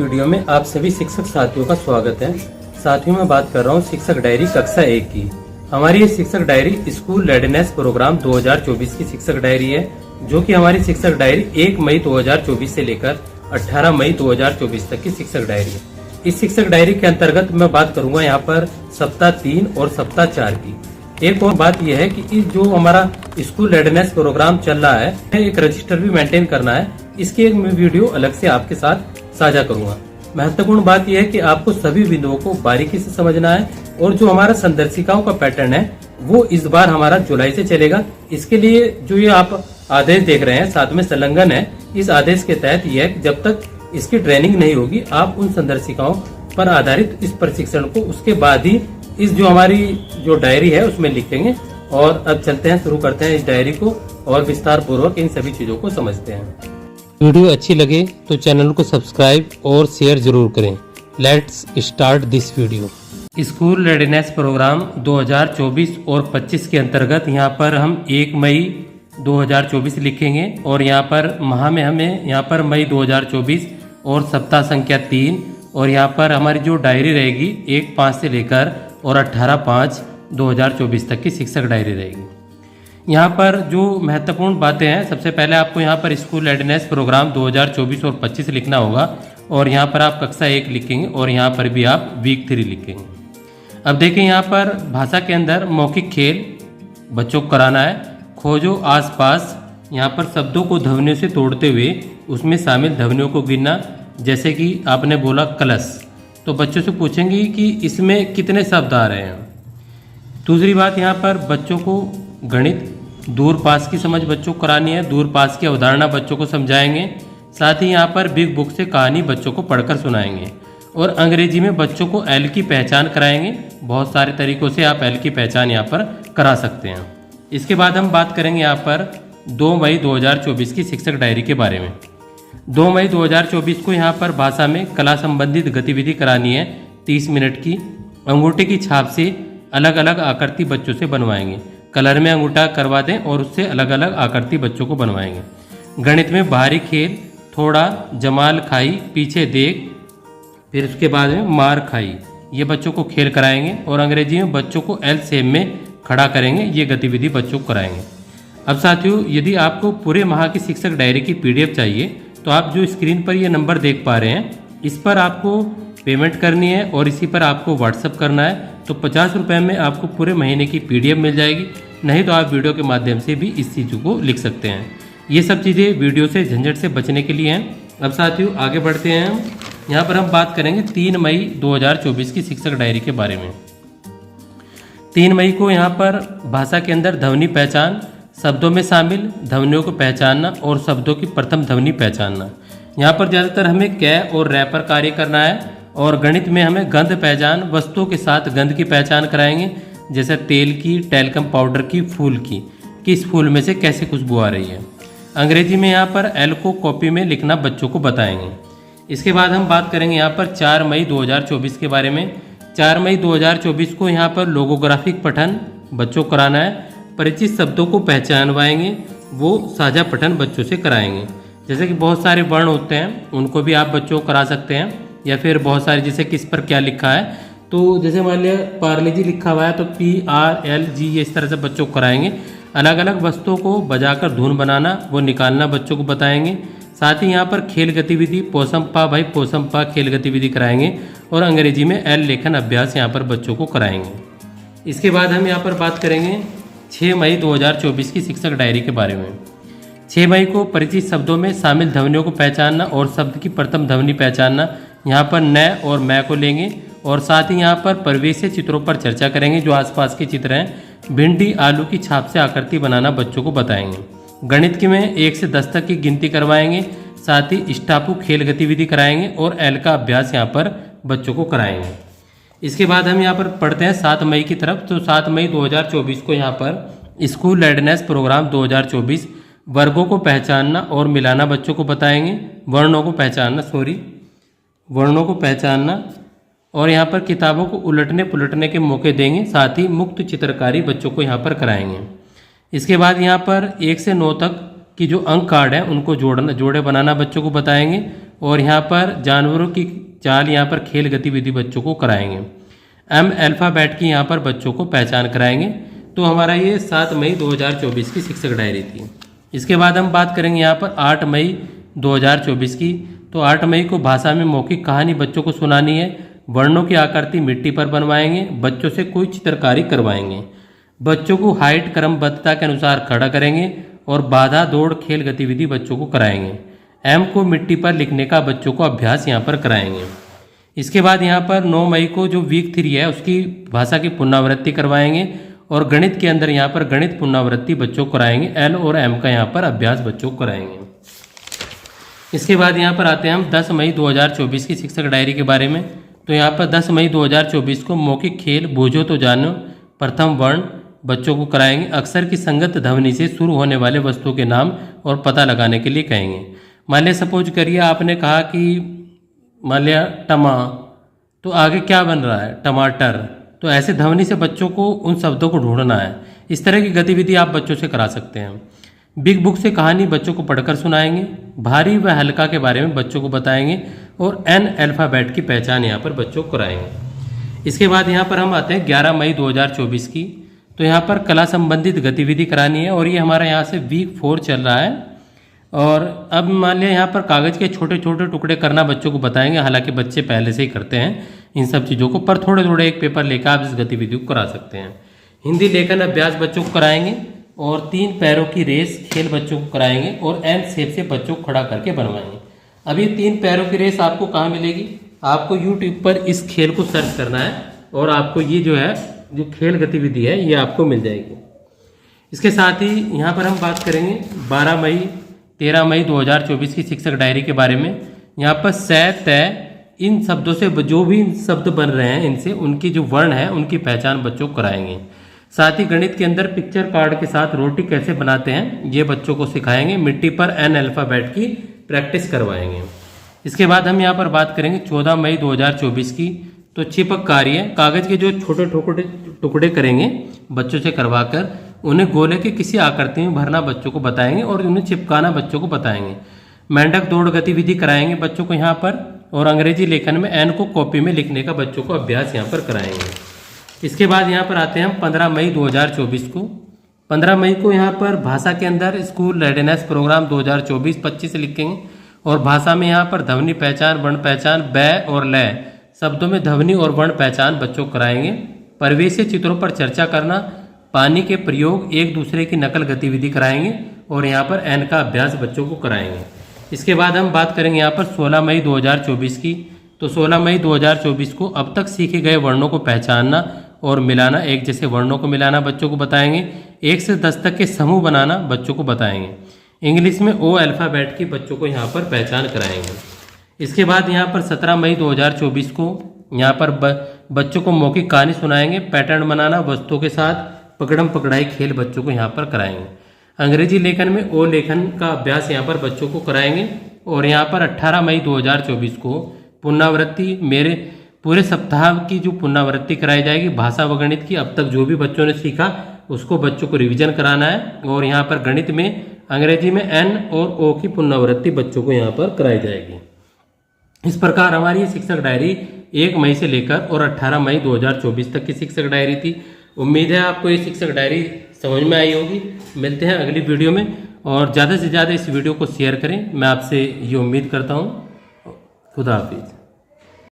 Video में आप सभी शिक्षक साथियों का स्वागत है। साथियों मैं बात कर रहा हूँ शिक्षक डायरी कक्षा 1 की। हमारी ये शिक्षक डायरी स्कूल रेडीनेस प्रोग्राम 2024 की शिक्षक डायरी है, जो कि हमारी शिक्षक डायरी 1 मई 2024 से लेकर 18 मई 2024 तक की शिक्षक डायरी है। इस शिक्षक डायरी के अंतर्गत मैं बात करूंगा यहाँ पर सप्ताह 3 और सप्ताह 4 की। एक और बात यह है कि इस जो हमारा स्कूल रेडीनेस प्रोग्राम चल रहा है, एक रजिस्टर भी मेंटेन करना है। इसकी एक मैं वीडियो अलग से आपके साथ साझा करूंगा। महत्वपूर्ण बात यह है कि आपको सभी बिंदुओं को बारीकी से समझना है और जो हमारा संदर्शिकाओं का पैटर्न है वो इस बार हमारा जुलाई से चलेगा। इसके लिए जो ये आप आदेश देख रहे हैं साथ में संलग्न है, इस आदेश के तहत यह है कि जब तक इसकी ट्रेनिंग नहीं होगी आप उन संदर्शिकाओं पर आधारित इस प्रशिक्षण को उसके बाद ही इस जो हमारी जो डायरी है उसमें लिखेंगे। और अब चलते हैं, शुरू करते हैं इस डायरी को और विस्तार पूर्वक इन सभी चीजों को समझते हैं। वीडियो अच्छी लगे तो चैनल को सब्सक्राइब और शेयर जरूर करें। Let's start this video. School readiness programme 2024 और 25 के अंतर्गत यहाँ पर हम 1 मई 2024 लिखेंगे और यहाँ पर माह में हमें यहाँ पर मई 2024 और सप्ताह संख्या 3 और यहाँ पर हमारी जो डायरी रहेगी 1/5 से लेकर और 18/5/2024 तक की शिक्षक डायरी रहेगी। यहाँ पर जो महत्वपूर्ण बातें हैं, सबसे पहले आपको यहाँ पर स्कूल रेडीनेस प्रोग्राम 2024 और 25 लिखना होगा और यहाँ पर आप कक्षा 1 लिखेंगे और यहाँ पर भी आप वीक 3 लिखेंगे। अब देखें यहाँ पर भाषा के अंदर मौखिक खेल बच्चों को कराना है। खोजो आसपास, यहाँ पर शब्दों को ध्वनियों से तोड़ते हुए उसमें शामिल ध्वनियों को गिनना। जैसे कि आपने बोला कलश, तो बच्चों से पूछेंगे कि इसमें कितने शब्द आ रहे हैं। दूसरी बात, यहाँ पर बच्चों को गणित दूर पास की समझ बच्चों को करानी है। दूर पास की अवधारणा बच्चों को समझाएंगे। साथ ही यहाँ पर बिग बुक से कहानी बच्चों को पढ़कर सुनाएंगे और अंग्रेजी में बच्चों को एल की पहचान कराएंगे। बहुत सारे तरीकों से आप एल की पहचान यहाँ पर करा सकते हैं। इसके बाद हम बात करेंगे यहाँ पर 2 मई 2024 की शिक्षक डायरी के बारे में। 2 मई 2024 को यहाँ पर भाषा में कला संबंधित गतिविधि करानी है 30 मिनट की। अंगूठे की छाप से अलग अलग आकृति बच्चों से बनवाएंगे। कलर में अंगूठा करवा दें और उससे अलग अलग आकृति बच्चों को बनवाएंगे। गणित में बाहरी खेल, थोड़ा जमाल खाई, पीछे देख, फिर उसके बाद में मार खाई, ये बच्चों को खेल कराएंगे। और अंग्रेजी में बच्चों को एल शेप में खड़ा करेंगे, ये गतिविधि बच्चों को कराएंगे। अब साथियों, यदि आपको पूरे माह की शिक्षक डायरी की PDF चाहिए तो आप जो स्क्रीन पर ये नंबर देख पा रहे हैं, इस पर आपको पेमेंट करनी है और इसी पर आपको व्हाट्सअप करना है। तो 50 रुपये में आपको पूरे महीने की PDF मिल जाएगी। नहीं तो आप वीडियो के माध्यम से भी इस चीज़ को लिख सकते हैं। ये सब चीज़ें वीडियो से झंझट से बचने के लिए हैं। अब साथियों आगे बढ़ते हैं। यहाँ पर हम बात करेंगे 3 मई 2024 की शिक्षक डायरी के बारे में। 3 मई को यहाँ पर भाषा के अंदर ध्वनि पहचान, शब्दों में शामिल ध्वनियों को पहचानना और शब्दों की प्रथम ध्वनि पहचानना। यहाँ पर ज़्यादातर हमें कै और रै पर कार्य करना है। और गणित में हमें गंध पहचान, वस्तुओं के साथ गंध की पहचान कराएंगे। जैसे तेल की, टैल्कम पाउडर की, फूल की, किस फूल में से कैसे खुशबू आ रही है। अंग्रेजी में यहाँ पर एल को कॉपी में लिखना बच्चों को बताएंगे। इसके बाद हम बात करेंगे यहाँ पर 4 मई 2024 के बारे में। 4 मई 2024 को यहाँ पर लोगोग्राफिक पठन बच्चों को कराना है। परिचित शब्दों को पहचानवाएंगे, वो साझा पठन बच्चों से कराएंगे। जैसे कि बहुत सारे वर्ण होते हैं, उनको भी आप बच्चों को करा सकते हैं। या फिर बहुत सारे, जैसे किस पर क्या लिखा है, तो जैसे मान लिया पार्ले जी लिखा हुआ है तो PRLG, ये इस तरह से बच्चों को कराएंगे। अलग अलग वस्तुओं को बजाकर धुन बनाना, वो निकालना बच्चों को बताएंगे। साथ ही यहाँ पर खेल गतिविधि पोसम्पा भाई पोसम्पा खेल गतिविधि कराएंगे और अंग्रेजी में एल लेखन अभ्यास यहाँ पर बच्चों को कराएंगे। इसके बाद हम यहाँ पर बात करेंगे 6 मई 2024 की शिक्षक डायरी के बारे में। 6 मई को परिचित शब्दों में शामिल ध्वनियों को पहचानना और शब्द की प्रथम ध्वनि पहचानना। यहाँ पर न और मैं को लेंगे और साथ ही यहाँ पर परिवेशीय चित्रों पर चर्चा करेंगे, जो आसपास के चित्र हैं। भिंडी आलू की छाप से आकृति बनाना बच्चों को बताएंगे। गणित की में 1 से 10 तक की गिनती करवाएंगे। साथ ही स्टापू खेल गतिविधि कराएंगे और एल का अभ्यास यहाँ पर बच्चों को कराएंगे। इसके बाद हम यहाँ पर पढ़ते हैं 7 मई की तरफ। तो 7 मई 2024 को यहाँ पर स्कूल रेडीनेस प्रोग्राम 2024 वर्गों को पहचानना और मिलाना बच्चों को बताएंगे। वर्णों को पहचानना और यहाँ पर किताबों को उलटने पुलटने के मौके देंगे। साथ ही मुक्त चित्रकारी बच्चों को यहाँ पर कराएंगे। इसके बाद यहाँ पर 1 से 9 तक की जो अंक कार्ड है उनको जोड़े बनाना बच्चों को बताएंगे और यहाँ पर जानवरों की चाल, यहाँ पर खेल गतिविधि बच्चों को कराएंगे। एम अल्फ़ाबेट की यहाँ पर बच्चों को पहचान कराएंगे। तो हमारा ये 7 मई 2024 की शिक्षक डायरी थी। इसके बाद हम बात करेंगे यहाँ पर 8 मई 2024 की। तो 8 मई को भाषा में मौखिक कहानी बच्चों को सुनानी है। वर्णों की आकृति मिट्टी पर बनवाएंगे। बच्चों से कोई चित्रकारी करवाएंगे। बच्चों को हाइट क्रमबद्धता के अनुसार खड़ा करेंगे और बाधा दौड़ खेल गतिविधि बच्चों को कराएंगे। एम को मिट्टी पर लिखने का बच्चों को अभ्यास यहाँ पर कराएंगे। इसके बाद यहाँ पर 9 मई को जो वीक 3 है उसकी भाषा की पुनरावृत्ति करवाएंगे और गणित के अंदर यहाँ पर गणित पुनरावृत्ति बच्चों को कराएंगे। एल और एम का यहाँ पर अभ्यास बच्चों को कराएंगे। इसके बाद यहाँ पर आते हैं हम 10 मई 2024 की शिक्षक डायरी के बारे में। तो यहाँ पर 10 मई 2024 को मौखिक खेल बूझो तो जानो प्रथम वर्ण बच्चों को कराएंगे। अक्षर की संगत ध्वनि से शुरू होने वाले वस्तुओं के नाम और पता लगाने के लिए कहेंगे। मान लिया सपोज करिए आपने कहा कि मान लिया टमा, तो आगे क्या बन रहा है, टमाटर। तो ऐसे ध्वनि से बच्चों को उन शब्दों को ढूंढना है। इस तरह की गतिविधि आप बच्चों से करा सकते हैं। बिग बुक से कहानी बच्चों को पढ़कर सुनाएंगे। भारी व हल्का के बारे में बच्चों को बताएंगे और एन अल्फ़ाबेट की पहचान यहाँ पर बच्चों को कराएंगे। इसके बाद यहाँ पर हम आते हैं 11 मई 2024 की। तो यहाँ पर कला संबंधित गतिविधि करानी है और ये हमारा यहाँ से वीक 4 चल रहा है। और अब मान लिया यहाँ पर कागज़ के छोटे छोटे टुकड़े करना बच्चों को बताएंगे। हालांकि बच्चे पहले से ही करते हैं इन सब चीज़ों को, पर थोड़े थोड़े एक पेपर लेकर आप इस गतिविधि को करा सकते हैं। हिंदी लेखन अभ्यास बच्चों को कराएंगे और 3 पैरों की रेस खेल बच्चों को कराएंगे और एन शेप से बच्चों को खड़ा करके बनवाएंगे। अब ये 3 पैरों की रेस आपको कहाँ मिलेगी? आपको यूट्यूब पर इस खेल को सर्च करना है और आपको ये जो खेल गतिविधि है ये आपको मिल जाएगी। इसके साथ ही यहाँ पर हम बात करेंगे 12 मई 13 मई 2024 की शिक्षक डायरी के बारे में। यहाँ पर सै तय इन शब्दों से जो भी शब्द बन रहे हैं इनसे उनकी जो वर्ण है उनकी पहचान बच्चों को कराएंगे। साथ ही गणित के अंदर पिक्चर कार्ड के साथ रोटी कैसे बनाते हैं ये बच्चों को सिखाएंगे। मिट्टी पर एन अल्फ़ाबेट की प्रैक्टिस करवाएंगे। इसके बाद हम यहाँ पर बात करेंगे 14 मई 2024 की। तो चिपक कार्य, कागज के जो छोटे टुकड़े करेंगे बच्चों से करवाकर उन्हें गोले के किसी आकृति में भरना बच्चों को बताएंगे और उन्हें चिपकाना बच्चों को बताएंगे। मेंढक दौड़ गतिविधि कराएंगे बच्चों को यहाँ पर और अंग्रेजी लेखन में एन को कॉपी में लिखने का बच्चों को अभ्यास यहाँ पर कराएंगे। इसके बाद यहाँ पर आते हैं हम 15 मई 2024 को। 15 मई को यहाँ पर भाषा के अंदर स्कूल रेडीनेस प्रोग्राम 2024-25 लिखेंगे और भाषा में यहाँ पर ध्वनि पहचान, वर्ण पहचान, बै और लय शब्दों में ध्वनि और वर्ण पहचान बच्चों को कराएंगे। परिवेशीय चित्रों पर चर्चा करना, पानी के प्रयोग, एक दूसरे की नकल गतिविधि कराएंगे और यहाँ पर एन का अभ्यास बच्चों को कराएंगे। इसके बाद हम बात करेंगे यहाँ पर 16 मई 2024 की। तो 16 मई 2024 को अब तक सीखे गए वर्णों को पहचानना और मिलाना, एक जैसे वर्णों को मिलाना बच्चों को बताएंगे। 1 से 10 तक के समूह बनाना बच्चों को बताएंगे। इंग्लिश में ओ अल्फ़ाबेट की बच्चों को यहाँ पर पहचान कराएंगे। इसके बाद यहाँ पर 17 मई 2024 को यहाँ पर बच्चों को मौखिक कहानी सुनाएंगे। पैटर्न बनाना, वस्तुओं के साथ पकड़म पकड़ाई खेल बच्चों को यहाँ पर कराएंगे। अंग्रेजी लेखन में ओ लेखन का अभ्यास यहाँ पर बच्चों को कराएंगे। और यहाँ पर 18 मई 2024 को पुनरावृत्ति, मेरे पूरे सप्ताह की जो पुनरावृत्ति कराई जाएगी भाषा व गणित की। अब तक जो भी बच्चों ने सीखा उसको बच्चों को रिवीजन कराना है और यहाँ पर गणित में अंग्रेजी में एन और ओ की पुनरावृत्ति बच्चों को यहाँ पर कराई जाएगी। इस प्रकार हमारी ये शिक्षक डायरी 1 मई से लेकर और 18 मई 2024 तक की शिक्षक डायरी थी। उम्मीद है आपको ये शिक्षक डायरी समझ में आई होगी। मिलते हैं अगली वीडियो में और ज़्यादा से ज़्यादा इस वीडियो को शेयर करें, मैं आपसे ये उम्मीद करता हूँ। खुदा हाफिज़।